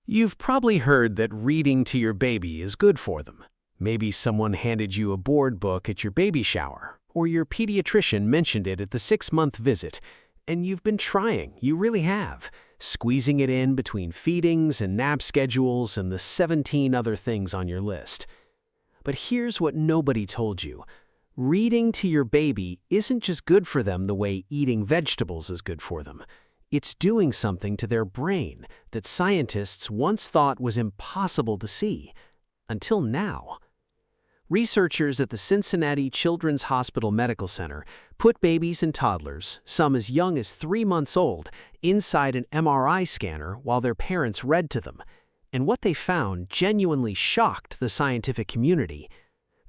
You've probably heard that reading to your baby is good for them. Maybe someone handed you a board book at your baby shower, or your pediatrician mentioned it at the 6-month visit, and you've been trying, you really have, squeezing it in between feedings and nap schedules and the 17 other things on your list. But here's what nobody told you. Reading to your baby isn't just good for them the way eating vegetables is good for them. It's doing something to their brain that scientists once thought was impossible to see, until now. Researchers at the Cincinnati Children's Hospital Medical Center put babies and toddlers, some as young as 3 months old, inside an MRI scanner while their parents read to them. And what they found genuinely shocked the scientific community.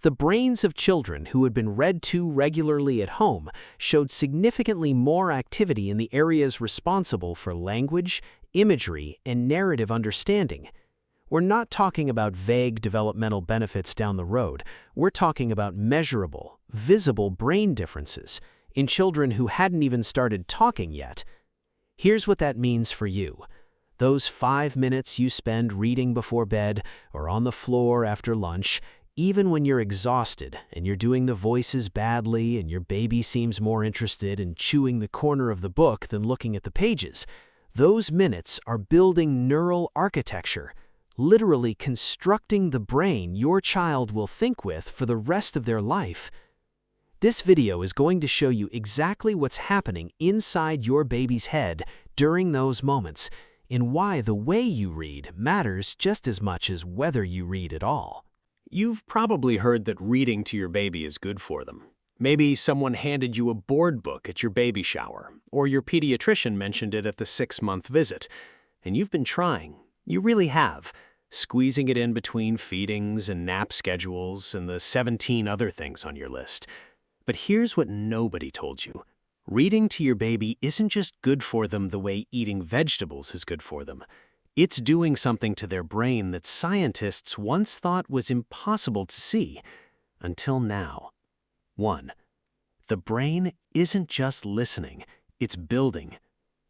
The brains of children who had been read to regularly at home showed significantly more activity in the areas responsible for language, imagery, and narrative understanding. We're not talking about vague developmental benefits down the road. We're talking about measurable, visible brain differences in children who hadn't even started talking yet. Here's what that means for you. Those 5 minutes you spend reading before bed or on the floor after lunch, even when you're exhausted and you're doing the voices badly and your baby seems more interested in chewing the corner of the book than looking at the pages, those minutes are building neural architecture, literally constructing the brain your child will think with for the rest of their life. This video is going to show you exactly what's happening inside your baby's head during those moments, and why the way you read matters just as much as whether you read at all. You've probably heard that reading to your baby is good for them. Maybe someone handed you a board book at your baby shower, or your pediatrician mentioned it at the 6-month visit. And you've been trying, you really have, squeezing it in between feedings and nap schedules and the 17 other things on your list. But here's what nobody told you. Reading to your baby isn't just good for them the way eating vegetables is good for them. It's doing something to their brain that scientists once thought was impossible to see, until now. 1. The brain isn't just listening, it's building.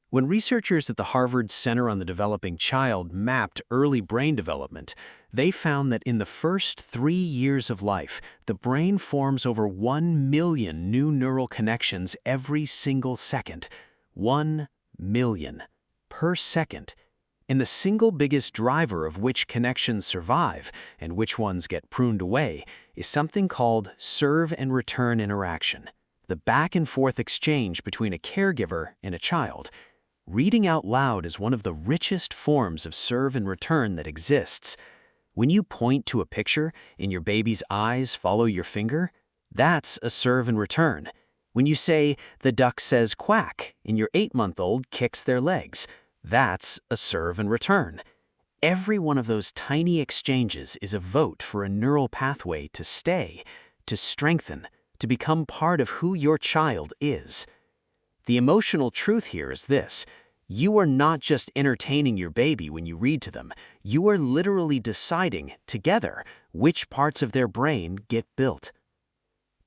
When researchers at the Harvard Center on the Developing Child mapped early brain development, they found that in the first 3 years of life, the brain forms over 1 million new neural connections every single second. 1 million per second. And the single biggest driver of which connections survive and which ones get pruned away is something called serve and return interaction, the back and forth exchange between a caregiver and a child. Reading out loud is one of the richest forms of serve and return that exists. When you point to a picture and your baby's eyes follow your finger, that's a serve and return. When you say, "The duck says quack," and your 8-month-old kicks their legs, that's a serve and return. Every one of those tiny exchanges is a vote for a neural pathway to stay, to strengthen, to become part of who your child is. The emotional truth here is this: you are not just entertaining your baby when you read to them, you are literally deciding, together, which parts of their brain get built.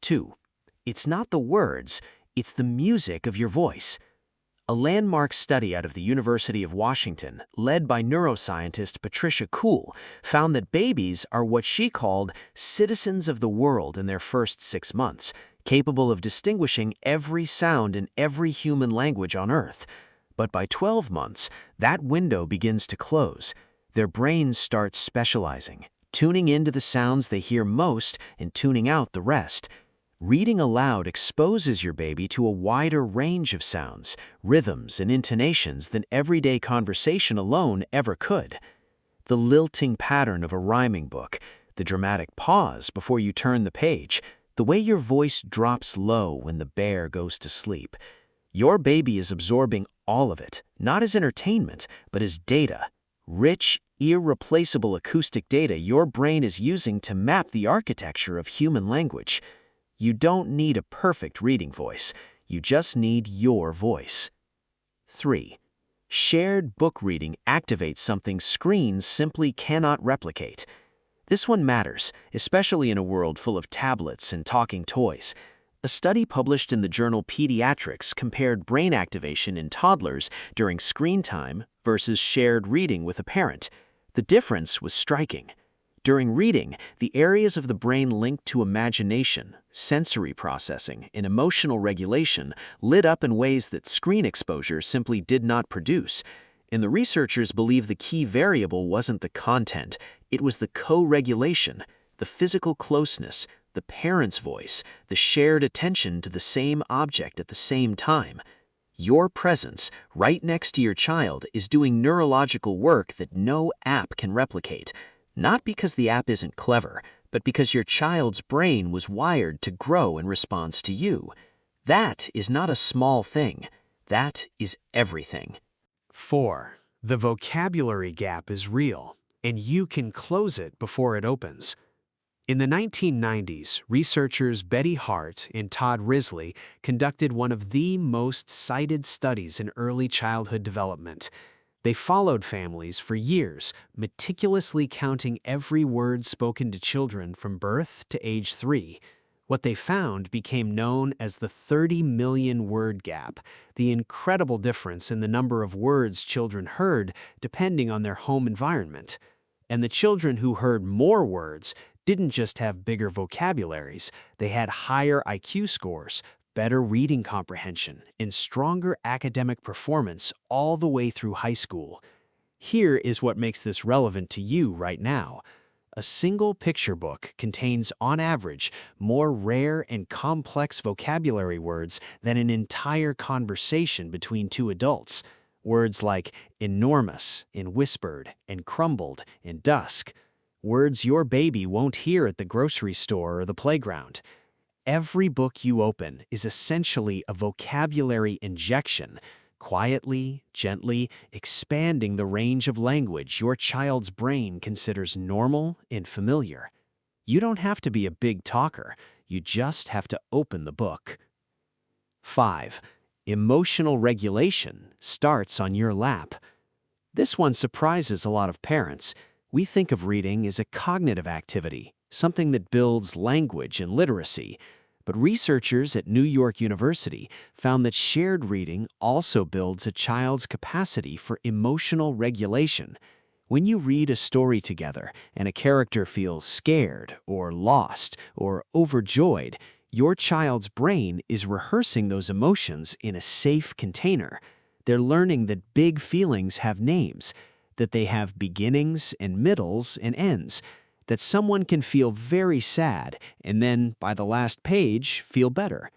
2. It's not the words, it's the music of your voice. A landmark study out of the University of Washington, led by neuroscientist Patricia Kuhl, found that babies are what she called citizens of the world in their first 6 months, capable of distinguishing every sound in every human language on Earth. But by 12 months, that window begins to close. Their brains start specializing, tuning into the sounds they hear most and tuning out the rest. Reading aloud exposes your baby to a wider range of sounds, rhythms, and intonations than everyday conversation alone ever could. The lilting pattern of a rhyming book, the dramatic pause before you turn the page, the way your voice drops low when the bear goes to sleep. Your baby is absorbing all of it, not as entertainment, but as data. Rich, irreplaceable acoustic data your brain is using to map the architecture of human language. You don't need a perfect reading voice. You just need your voice. 3. Shared book reading activates something screens simply cannot replicate. This one matters, especially in a world full of tablets and talking toys. A study published in the journal Pediatrics compared brain activation in toddlers during screen time versus shared reading with a parent. The difference was striking. During reading, the areas of the brain linked to imagination, sensory processing, and emotional regulation lit up in ways that screen exposure simply did not produce. And the researchers believe the key variable wasn't the content, it was the co-regulation, the physical closeness, the parent's voice, the shared attention to the same object at the same time. Your presence, right next to your child, is doing neurological work that no app can replicate. Not because the app isn't clever, but because your child's brain was wired to grow in response to you. That is not a small thing. That is everything. 4. The vocabulary gap is real, and you can close it before it opens. In the 1990s, researchers Betty Hart and Todd Risley conducted one of the most cited studies in early childhood development. They followed families for years, meticulously counting every word spoken to children from birth to age 3. What they found became known as the 30 million word gap, the incredible difference in the number of words children heard depending on their home environment. And the children who heard more words didn't just have bigger vocabularies, they had higher IQ scores, better reading comprehension, and stronger academic performance all the way through high school. Here is what makes this relevant to you right now. A single picture book contains, on average, more rare and complex vocabulary words than an entire conversation between two adults. Words like enormous, and whispered, and crumbled, and dusk. Words your baby won't hear at the grocery store or the playground. Every book you open is essentially a vocabulary injection, quietly, gently expanding the range of language your child's brain considers normal and familiar. You don't have to be a big talker, you just have to open the book. 5. Emotional regulation starts on your lap. This one surprises a lot of parents. We think of reading as a cognitive activity, something that builds language and literacy. But researchers at New York University found that shared reading also builds a child's capacity for emotional regulation. When you read a story together and a character feels scared or lost or overjoyed, your child's brain is rehearsing those emotions in a safe container. They're learning that big feelings have names, that they have beginnings and middles and ends, that someone can feel very sad and then, by the last page, feel better.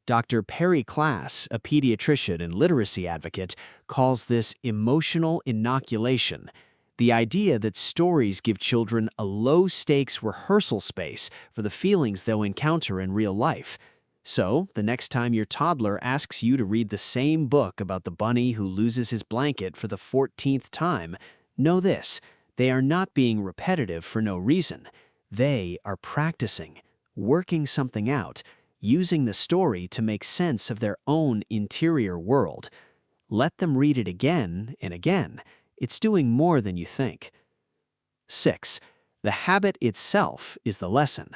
Dr. Perry Klass, a pediatrician and literacy advocate, calls this emotional inoculation, the idea that stories give children a low-stakes rehearsal space for the feelings they'll encounter in real life. So, the next time your toddler asks you to read the same book about the bunny who loses his blanket for the 14th time, know this: they are not being repetitive for no reason. They are practicing, working something out, using the story to make sense of their own interior world. Let them read it again and again. It's doing more than you think. 6. The habit itself is the lesson.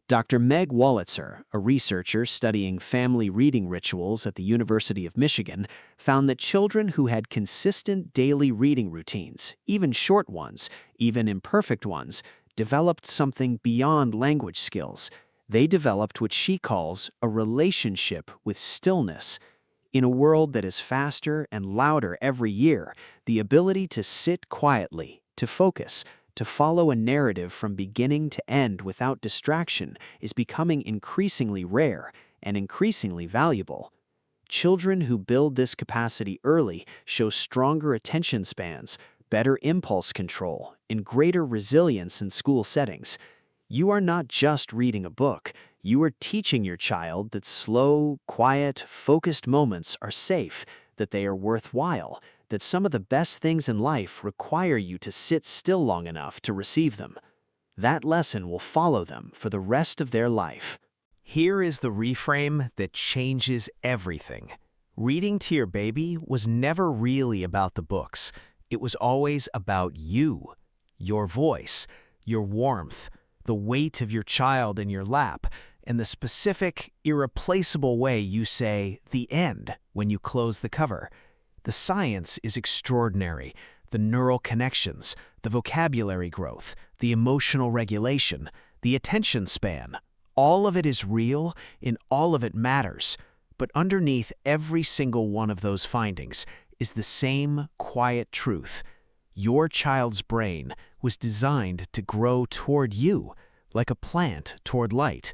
Dr. Meg Wolitzer, a researcher studying family reading rituals at the University of Michigan, found that children who had consistent daily reading routines, even short ones, even imperfect ones, developed something beyond language skills. They developed what she calls a relationship with stillness. In a world that is faster and louder every year, the ability to sit quietly, to focus, to follow a narrative from beginning to end without distraction is becoming increasingly rare and increasingly valuable. Children who build this capacity early show stronger attention spans, better impulse control, and greater resilience in school settings. You are not just reading a book, you are teaching your child that slow, quiet, focused moments are safe, that they are worthwhile, that some of the best things in life require you to sit still long enough to receive them. That lesson will follow them for the rest of their life. Here is the reframe that changes everything. Reading to your baby was never really about the books. It was always about you, your voice, your warmth, the weight of your child in your lap, and the specific, irreplaceable way you say "the end" when you close the cover. The science is extraordinary. The the neural connections, the vocabulary growth, the emotional regulation, the attention span. All of it is real, and all of it matters. But underneath every single one of those findings is the same quiet truth. Your child's brain was designed to grow toward you, like a plant toward light.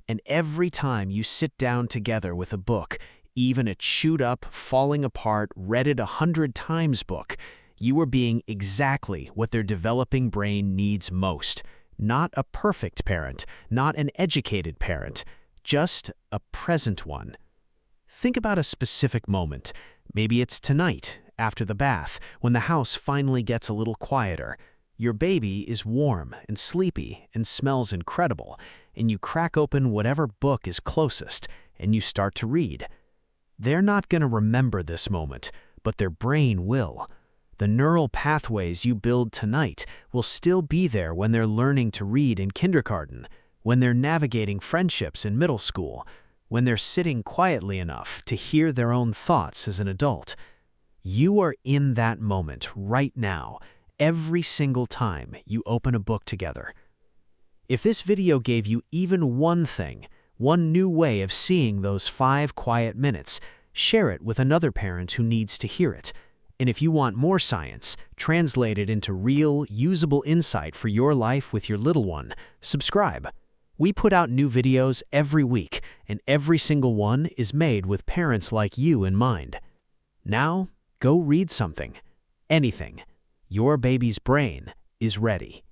And every time you sit down together with a book, even a chewed-up, falling apart, read it 100 times book, you are being exactly what their developing brain needs most. Not a perfect parent, not an educated parent, just a present one. Think about a specific moment. Maybe it's tonight, after the bath, when the house finally gets a little quieter. Your baby is warm and sleepy and smells incredible, and you crack open whatever book is closest, and you start to read. They're not going to remember this moment, but their brain will. The neural pathways you build tonight will still be there when they're learning to read in kindergarten, when they're navigating friendships in middle school, when they're sitting quietly enough to hear their own thoughts as an adult. You are in that moment right now, every single time you open a book together. If this video gave you even one thing, one new way of seeing those 5 quiet minutes, share it with another parent who needs to hear it. And if you want more science, translated into real, usable insight for your life with your little one, subscribe. We put out new videos every week, and every single one is made with parents like you in mind. Now, go read something. Anything. Your baby's brain is ready.